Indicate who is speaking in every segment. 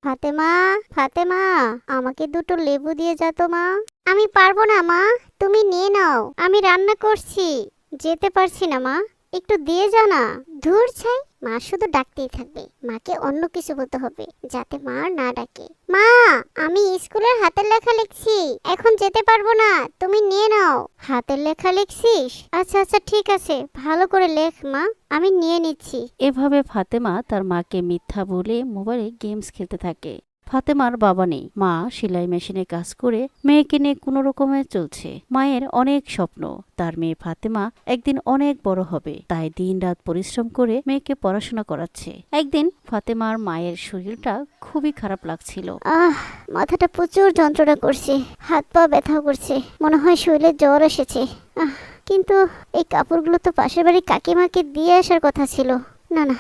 Speaker 1: ফাতেমা, ফাতেমা, আমাকে দুটো লেবু দিয়ে যা তো মা। আমি পারবো না মা, তুমি নিয়ে নাও, আমি রান্না করছি। যেতে পারছি না মা, একটু দিয়ে যা না। ধুর ছাই, মা শুধু ডাকতেই থাকবে। মাকে অন্য কিছু বলতে হবে যাতে মা আর না ডাকে। মা, আমি স্কুলের হাতের লেখা লিখছি, এখন যেতে পারবো না, তুমি নিয়ে নাও। হাতের লেখা লিখছিস? আচ্ছা আচ্ছা ঠিক আছে, ভালো করে লেখ মা, আমি নিয়ে নিচ্ছি।
Speaker 2: এভাবে ফাতেমা তার মাকে মিথ্যা বলে মোবাইলে গেমস খেলতে থাকে। ফাতেমার বাবা নেই, মা সেলাই মেশিনে কাজ করে মেয়েকে নিয়ে কোনো রকমে চলছে। মায়ের অনেক স্বপ্ন তার মেয়ে ফাতেমা একদিন অনেক বড় হবে, তাই দিনরাত পরিশ্রম করে মেয়েকে পড়াশোনা করাচ্ছে। একদিন ফাতেমার মায়ের শরীরটা খুবই খারাপ লাগছিল।
Speaker 1: মাথাটা প্রচুর যন্ত্রণা করছে, হাত পা ব্যথাও করছে, মনে হয় শরীরে জ্বর এসেছে। কিন্তু এই কাপড়গুলো তো পাশের বাড়ির কাকিমাকে দিয়ে আসার কথা ছিল। না না,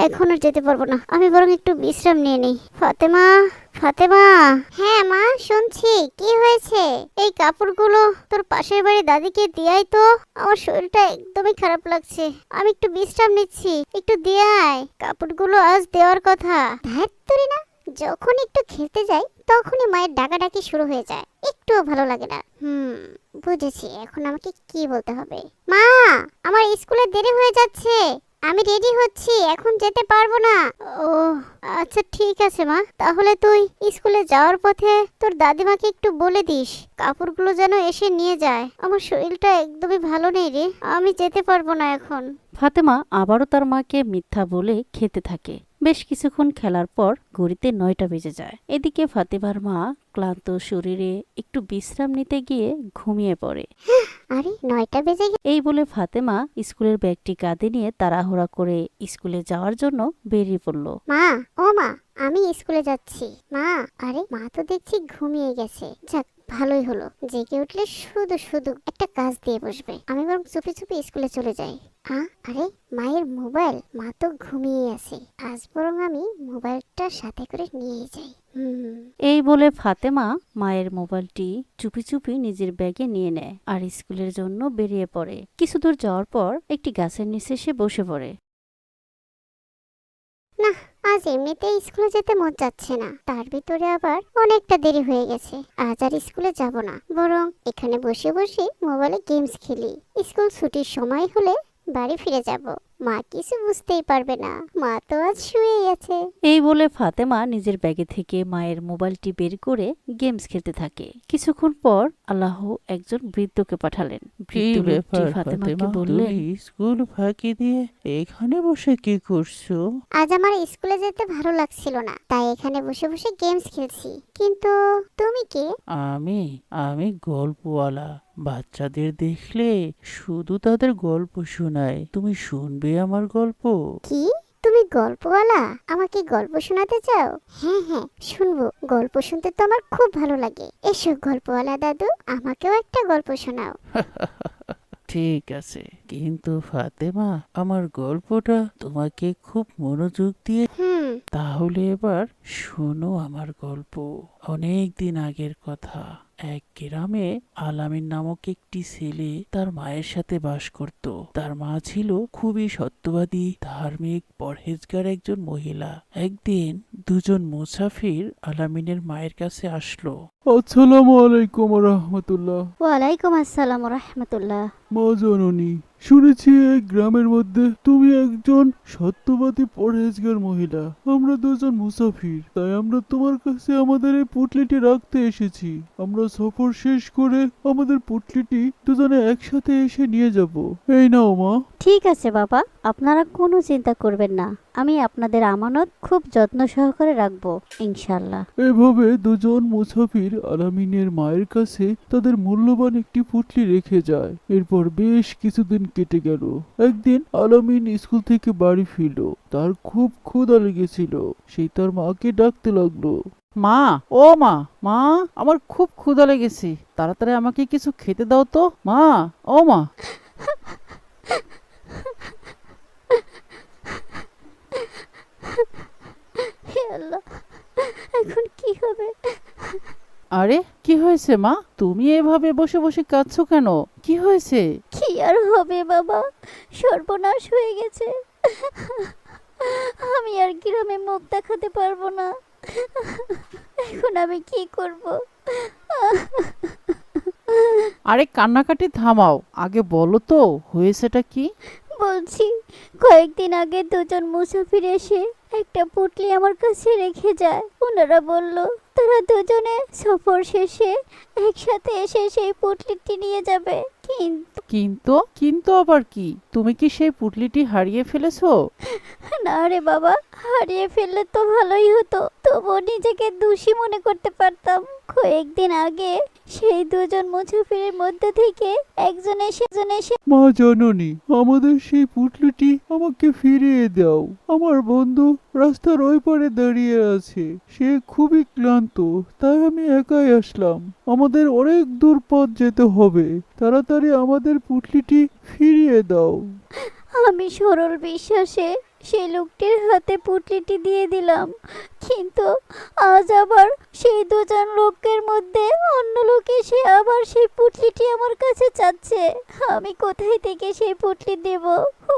Speaker 1: এখন আর যেতে পারবো না, আমি বরং একটু বিশ্রাম নিয়ে নেই। ফাতেমা, ফাতেমা। হ্যাঁ মা, শুনছি, কি হয়েছে? এই কাপড়গুলো তোর পাশের বাড়ির দাদিকে দিয়াই তো, আমার শরীরটা একদমই খারাপ লাগছে, আমি একটু বিশ্রাম নিচ্ছি, একটু দিয়ে আয়। কাপড়গুলো আজ দেওয়ার কথা। ধ্যাত তুরি না, যখন একটু খেলতে যাই তখনই মায়ের ডাকাডাকি শুরু হয়ে যায়, একটুও ভালো লাগে না। বুঝেছি, এখন আমাকে কি বলতে হবে। মা, আমার স্কুলে দেরি হয়ে যাচ্ছে, আমি রেডি হচ্ছি, এখন যেতে পারবো না। ও আচ্ছা ঠিক আছে মা, তাহলে তুই স্কুলে যাওয়ার পথে তোর দাদিমাকে একটু বলে দিস কাপড়গুলো যেন এসে নিয়ে যায়, আমার শরীরটা একদমই ভালো নেই রে, আমি যেতে পারবো না এখন।
Speaker 2: ফাতেমা আবারও তার মাকে মিথ্যা বলে খেতে থাকে। বেশ কিছুক্ষণ খেলার পর ঘড়িতে 9টা বেজে যায়। এদিকে ফাতেমার মা ক্লান্ত শরীরে একটু বিশ্রাম নিতে গিয়ে ঘুমিয়ে পড়ে।
Speaker 1: আরে 9টা বেজে গেছে।
Speaker 2: এই বলে ফাতেমা স্কুলের ব্যাগটি কাঁধে নিয়ে তাড়াহুড়া করে স্কুলে যাওয়ার জন্য বেরিয়ে পড়ল।
Speaker 1: মা, ও মা, আমি স্কুলে যাচ্ছি। মা, আরে মা তো দেখছি ঘুমিয়ে গেছে। যাক, ভালোই হলো, জেগে উঠলে শুধু শুধু একটা কাজ দিয়ে বসবে, আমি বরং চুপি চুপি স্কুলে চলে যাই। আরে মায়ের মোবাইল, মা তো ঘুমিয়ে আছে, আজ বরং আমি মোবাইলটা সাথে করে নিয়ে যাই।
Speaker 2: এই বলে ফাতেমা মায়ের মোবাইলটি চুপি চুপি নিজের ব্যাগে নিয়ে নেয় আর স্কুলের জন্য বেরিয়ে পড়ে। কিছু দূর যাওয়ার পর একটি গাছের নিচে সে বসে পড়ে।
Speaker 1: না, আজ এমনিতেই স্কুলে যেতে মন যাচ্ছে না, তার ভিতরে আবার অনেকটা দেরি হয়ে গেছে। আজ আর স্কুলে যাব না, বরং এখানে বসে বসে মোবাইলে গেমস খেলি। স্কুল ছুটির সময় হলে বাড়ি ফিরে যাব, মা কিছু বুঝতেই পারবে না, মা তো আজ শুয়েই আছে।
Speaker 2: এই বলে ফাতেমা নিজের ব্যাগে থেকে মায়ের মোবাইলটি বের করে গেমস খেলতে থাকে। কিছুক্ষণ পর আল্লাহ একজন বৃদ্ধকে পাঠালেন।
Speaker 3: কি
Speaker 2: বৃদ্ধ লোকটি
Speaker 3: ব্যাপার
Speaker 2: ফাতেমাকে
Speaker 3: ফাতেমা,
Speaker 2: বললেন,
Speaker 3: তুমি স্কুল ফাঁকি দিয়ে এখানে বসে কি করছো?
Speaker 1: আজ আমার স্কুলে যেতে ভালো লাগছিল না, তাই এখানে বসে বসে গেমস খেলছি। কিন্তু তুমি কে?
Speaker 3: আমি আমি গল্পওয়ালা। বাচ্চাদের দেখলে শুধু তাদের গল্প শোনায়। তুমি শুনবে আমার গল্প?
Speaker 1: কি, তুমি গল্পওয়ালা? আমাকে গল্প শোনাতে চাও? হ্যাঁ হ্যাঁ, শুনবো, গল্প শুনতে তো আমার খুব ভালো লাগে। এসো গল্পওয়ালা দাদু, আমাকেও একটা গল্প শোনাও।
Speaker 3: ঠিক আছে, কিন্তু ফাতেমা, আমার গল্পটা তোমাকে খুব মনোযোগ দিয়ে তাহলে এবার শোনো আমার গল্প। অনেক দিন আগের কথা। এক গ্রামে আলামিন নামক একটি ছেলে তার মায়ের সাথে বাস করত। তার মা ছিল খুবই সত্যবাদী, ধার্মিক, পরহেজগার একজন মহিলা। একদিন দুজন মুসাফির আলামিনের মায়ের কাছে আসলো।
Speaker 4: আসসালামু আলাইকুম রহমতুল্লাহ।
Speaker 1: ওয়ালাইকুম আসসালাম রাহমাতুল্লাহ।
Speaker 4: মা জননী, শুনেছি এই গ্রামের মধ্যে তুমি একজন সত্যবাদী পরহেজগার মহিলা। আমরা দুজন মুসাফির, তাই আমরা তোমার কাছে আমাদের এই পুটলিটি রাখতে এসেছি। আমরা সফর শেষ করে আমাদের পুটলিটি দুজনে একসাথে এসে নিয়ে যাব। এই নাও মা।
Speaker 2: ঠিক আছে বাবা, আপনারা কোনো চিন্তা করবেন না, আমি আপনাদের আমানত খুব যত্ন সহকারে রাখবো ইনশাআল্লাহ।
Speaker 4: এভাবে দুজন মুসাফির আলামিনের মায়ের কাছে তাদের মূল্যবান একটি পুটলি রেখে যায়। এরপর বেশ কিছুদিন কেটে গেল। একদিন আলামিন স্কুল থেকে বাড়ি ফিরল। তার খুব ক্ষুধা লেগেছিল। সে তার মাকে ডাকতে লাগলো।
Speaker 3: মা, ও মা, মা, আমার খুব ক্ষুধা লেগেছে, তাড়াতাড়ি আমাকে কিছু খেতে দাও তো। মা, ও মা।
Speaker 1: হে আল্লাহ, এখন কি হবে?
Speaker 3: আরে কি হয়েছে মা? তুমি এভাবে বসে বসে কাঁদছো কেন? কি হয়েছে?
Speaker 1: কি আর হবে বাবা, সর্বনাশ হয়ে গেছে, আমি আর গ্রামে মুখ দেখাতে পারবো না। এখন আমি কি করব?
Speaker 3: আরে কান্নাকাটি থামাও, আগে বলো তো হয়েছেটা কি?
Speaker 1: বলছি, কয়েকদিন আগে দুজন মুসাফির এসে একটা পুটলি আমার কাছে রেখে যায়। ওনারা বলল তারা দুজনে সফর শেষে একসাথে এসে সেই পুটলিটি নিয়ে যাবে। কিন্তু
Speaker 3: কিন্তু কিন্তু আবার কি? তুমি কি সেই পুটলিটি হারিয়ে ফেলেছো?
Speaker 1: না রে বাবা, হারিয়ে ফেললে তো ভালোই হতো, তবুও নিজেকে দোষী মনে করতে পারতাম। কয়েকদিন আগে সেই দুজন মুসাফিরের মধ্যে থেকে একজন এসে
Speaker 4: মা জননী, আমাদের সেই পুটলিটি আমাকে ফিরিয়ে দাও। আমার বন্ধু রাস্তার ওই পারে দাঁড়িয়ে আছে, সে খুবই ক্লান্ত, তাই আমি একাই আসলাম। আমাদের অনেক দূর পথ যেতে হবে, তাড়াতাড়ি আমাদের পুটলিটি ফিরিয়ে দাও।
Speaker 1: আমি সরল বিশ্বাসে সেই লোকটির হাতে পুটলিটি দিয়ে দিলাম, কিন্তু আজ আবার সেই দুজন লোকের মধ্যে অন্য লোক এসে আবার সেই পুটলিটি আমার কাছে চাচ্ছে। আমি কোথায় থেকে সেই পুটলি দেব?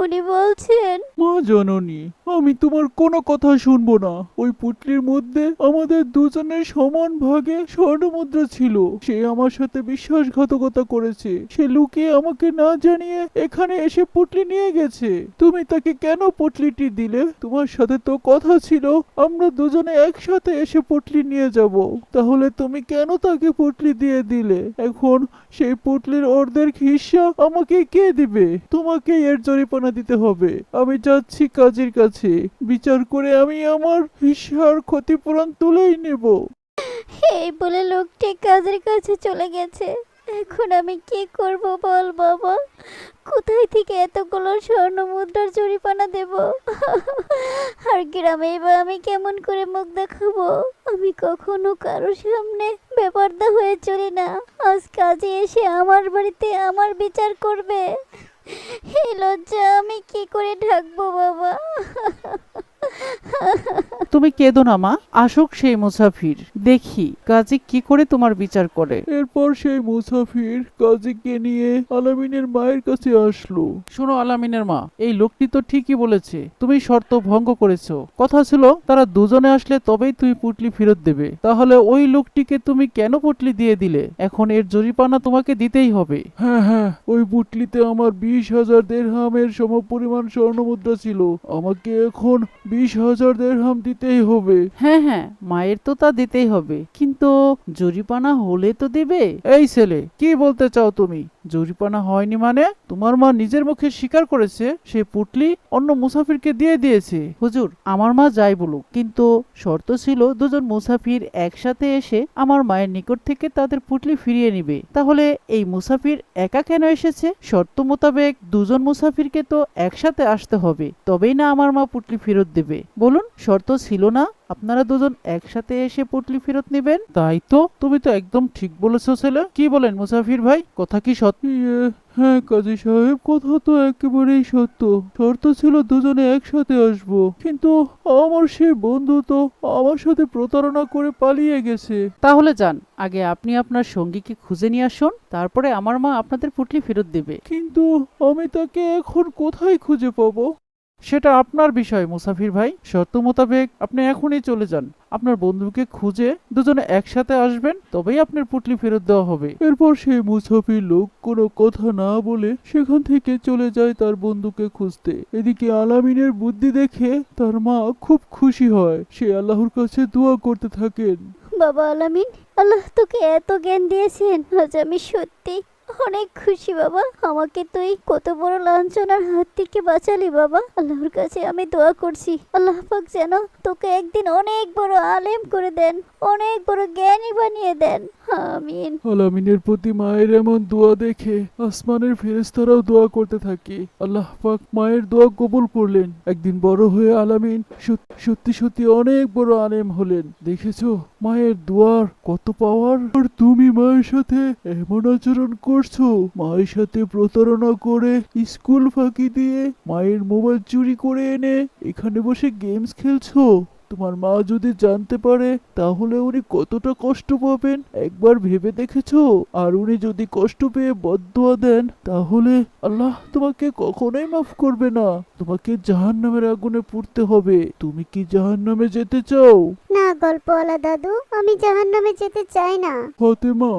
Speaker 1: উনি বলছেন
Speaker 4: মা জননী, আমি তোমার কোনো কথা শুনবো না। ওই পুটলির মধ্যে আমাদের দুজনের সমান ভাগে স্বর্ণমুদ্রা ছিল। সে আমার সাথে বিশ্বাসঘাতকতা করেছে। সে লুকিয়ে আমাকে না জানিয়ে এখানে এসে পুটলি নিয়ে গেছে। তুমি তাকে কেন পুটলিটি দিলে? তোমার সাথে তো কথা ছিল আমরা দুজনে একসাথে এসে পুটলি নিয়ে যাব। তাহলে তুমি কেন তাকে পুটলি দিয়ে দিলে? এখন সেই পুটলির অর্ধেক হিস্সা আমাকে কে দিবে? তোমাকে এর জরিমানা দিতে হবে। আমি যাচ্ছি কাজীর কাছে, বিচার করে আমি আমার হিস্সার ক্ষতিপূরণ তুলেই নেব।
Speaker 1: এই বলে লোকটি কাজের কাছে চলে গেছে। এখন আমি কি করব বল বাবা? কোথায় থেকে এতগুলো স্বর্ণ মুদ্রার জরিমানা দেব? আর গ্রামে বা আমি কেমন করে মুখ দেখাবো? আমি কখনো কারো সামনে বেপরদা হয়ে চলি না। আজ কাজে এসে আমার বাড়িতে আমার বিচার করবে। এই লজ্জা আমি কি করে ঢাকবো বাবা?
Speaker 3: তুমি কেঁদো না মা, আসুক সেই মুসাফির, দেখি কাজী কি করে তোমার বিচার করে।
Speaker 4: এরপর সেই মুসাফির কাজীকে নিয়ে আলামিনের মায়ের কাছে আসলো।
Speaker 3: শোনো আলামিনের মা, এই লোকটি তো ঠিকই বলেছে, তুমি শর্ত ভঙ্গ করেছো। কথা ছিল তারা দুজনে আসলে তবেই তুমি পুটলি ফেরত দেবে, তাহলে ওই লোকটিকে তুমি কেন পুটলি দিয়ে দিলে? এখন এর জরিমানা তোমাকে দিতেই হবে।
Speaker 4: হ্যাঁ হ্যাঁ, ওই পুটলিতে আমার 20,000 দেরহামের সমপরিমাণ স্বর্ণমুদ্রা ছিল। আমাকে এখন 20,000 দেরহাম দিতেই হবে।
Speaker 3: হ্যাঁ হ্যাঁ, মায়ের তো তা দিতেই হবে, কিন্তু জরিমানা হলে তো দিবে। এই ছেলে, কি বলতে চাও তুমি? জরিমানা হয়নি মানে? তোমার মা নিজের মুখে স্বীকার করেছে সে পুটলি অন্য মুসাফিরকে দিয়ে দিয়েছে। হুজুর, আমার মা যাই বলুক, কিন্তু শর্ত ছিল দুজন মুসাফির একসাথে এসে আমার মায়ের নিকট থেকে তাদের পুটলি ফিরিয়ে নিবে। তাহলে এই মুসাফির একা কেন এসেছে? শর্ত মোতাবেক দুজন মুসাফিরকে তো একসাথে আসতে হবে, তবেই না আমার মা পুটলি ফেরত দেবে। বলুন, শর্ত ছিল না আপনারা দুজন একসাথে এসে পুটলি ফেরত নেবেন?
Speaker 4: তাই তো, তুমি তো একদম ঠিক বলেছো ছেলে।
Speaker 3: কি বলেন মুসাফির ভাই, কথা কি সত্যি?
Speaker 4: হ্যাঁ কাজী সাহেব, কথা তো একেবারেই সত্য। শর্ত ছিল দুজনে একসাথে আসবো, কিন্তু আমার সেই বন্ধু তো আমার সাথে প্রতারণা করে পালিয়ে গেছে।
Speaker 3: তাহলে যান, আগে আপনি আপনার সঙ্গীকে খুঁজে নিয়ে আসুন, তারপরে আমার মা আপনাদের পুটলি ফেরত দেবে।
Speaker 4: কিন্তু আমি তাকে এখন কোথায় খুঁজে পাবো?
Speaker 3: সেটা আপনার বিষয় মুসাফির ভাই, শর্ত মোতাবেক আপনি এখনই চলে যান, আপনার বন্ধুকে খুঁজে দুজনে একসাথে আসবেন, তবেই আপনার পুটলি ফেরত দেওয়া হবে।
Speaker 4: এরপর সেই মুসাফির লোক কোনো কথা না বলে সেখান থেকে চলে যায় তার বন্ধুকে খুঁজতে। এদিকে আলামিনের বুদ্ধি দেখে তার মা খুব খুশি হয়। সে আল্লাহর কাছে দোয়া করতে থাকেন।
Speaker 1: বাবা আলামিন, আল্লাহ তোকে এত জ্ঞান দিয়েছেন, আজ আমি সত্যি অনেক খুশি বাবা। আমাকে তুই কত বড় লাঞ্ছনার হাত থেকে বাঁচালি বাবা। আল্লাহর কাছে আমি দোয়া করছি, আল্লাহ পাক যেন তোকে একদিন অনেক বড় আলেম করে দেন, অনেক বড় জ্ঞানী বানিয়ে দেন। আমিন।
Speaker 4: আলামিনের প্রতি মায়ের এমন দোয়া দেখে আসমানের ফেরেশতারাও দোয়া করতে থাকে। আল্লাহ পাক মায়ের দোয়া কবুল করলেন। একদিন বড় হয়ে আলামিন সত্যি সত্যি অনেক বড় আলেম হলেন। দেখেছো মায়ের দোয়ার কত পাওয়ার। আর তুমি মায়ের সাথে এমন আচরণ করছো, মায়ের সাথে প্রতারণা করে স্কুল ফাঁকি দিয়ে মায়ের মোবাইল চুরি করে এনে এখানে বসে গেমস খেলছো। তোমার মা যদি জানতে পারে তাহলে উনি কতটা কষ্ট পাবেন একবার ভেবে দেখেছো? আর উনি যদি কষ্ট পেয়ে বদদুয়া দেন তাহলে আল্লাহ তোমাকে কখনোই মাফ করবে না। তোমাকে জাহান্নামের আগুনে পুড়তে হবে। তুমি কি জাহান্নামে যেতে চাও?
Speaker 1: না গল্পওয়ালা দাদু, আমি জাহান্নামে যেতে চাই না।
Speaker 4: ফাতেমা,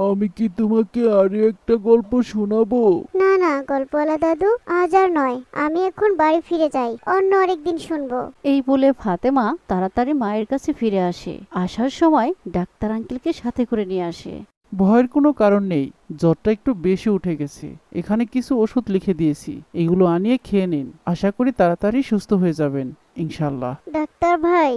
Speaker 4: আমি কি তোমাকে আরো একটা গল্প শোনাবো?
Speaker 1: না না গল্পওয়ালা দাদু, আজ আর নয়, আমি এখন বাড়ি ফিরে যাই, অন্য আরেকদিন শুনবো।
Speaker 2: এই বলে ফাতেমা তাড়াতাড়ি মায়ের কাছে ফিরে আসে। আসার সময় ডাক্তার আঙ্কেলকে সাথে করে নিয়ে আসে।
Speaker 3: ভয়ের কোনো কারণ নেই, জ্বরটা একটু বেশি উঠে গেছে। এখানে কিছু ওষুধ লিখে দিয়েছি, এগুলো আনিয়ে খেয়ে নিন। আশা করি তাড়াতাড়ি সুস্থ হয়ে যাবেন ইনশাল্লাহ।
Speaker 1: ডাক্তার ভাই,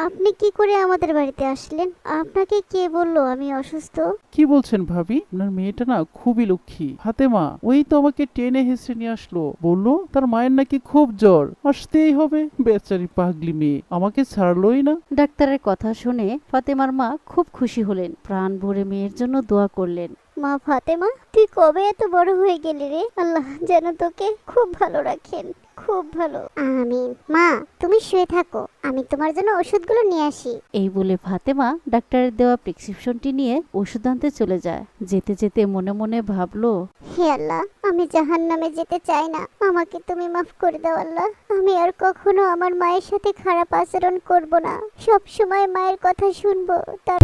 Speaker 1: আপনি কি করে আমাদের বাড়িতে আসলেন? আপনাকে কে বললো আমি অসুস্থ?
Speaker 3: কি বলছেন ভাবি? আপনার মেয়েটা না খুবই লক্ষ্মী। ফাতেমা ওই তো আমাকে টেনে হেসে নিয়ে আসলো, বললো তার মায়ের নাকি খুব জ্বর, আসতেই হবে। বেচারি পাগলি মেয়ে আমাকে ছাড়লোই না।
Speaker 2: ডাক্তারের কথা শুনে ফাতেমার মা খুব খুশি হলেন, প্রাণ ভরে মেয়ের জন্য দোয়া করলেন।
Speaker 1: মা ফাতেমা, তুই কবে এত বড় হয়ে গেলি রে? আল্লাহ যেন তোকে খুব ভালো রাখেন, খুব ভালো। আমিন। মা তুমি শুয়ে থাকো, আমি তোমার জন্য ওষুধগুলো নিয়ে আসি।
Speaker 2: এই বলে ফাতেমা ডাক্তারের দেওয়া প্রেসক্রিপশনটি নিয়ে ওষুধ আনতে চলে যায়। যেতে যেতে মনে মনে ভাবলো,
Speaker 1: হে আল্লাহ, আমি জাহান্নামে যেতে চাই না, আমাকে তুমি মাফ করে দাও আল্লাহ। আমি আর কখনো আমার মায়ের সাথে খারাপ আচরণ করব না, সব সময় মায়ের কথা শুনবো। তার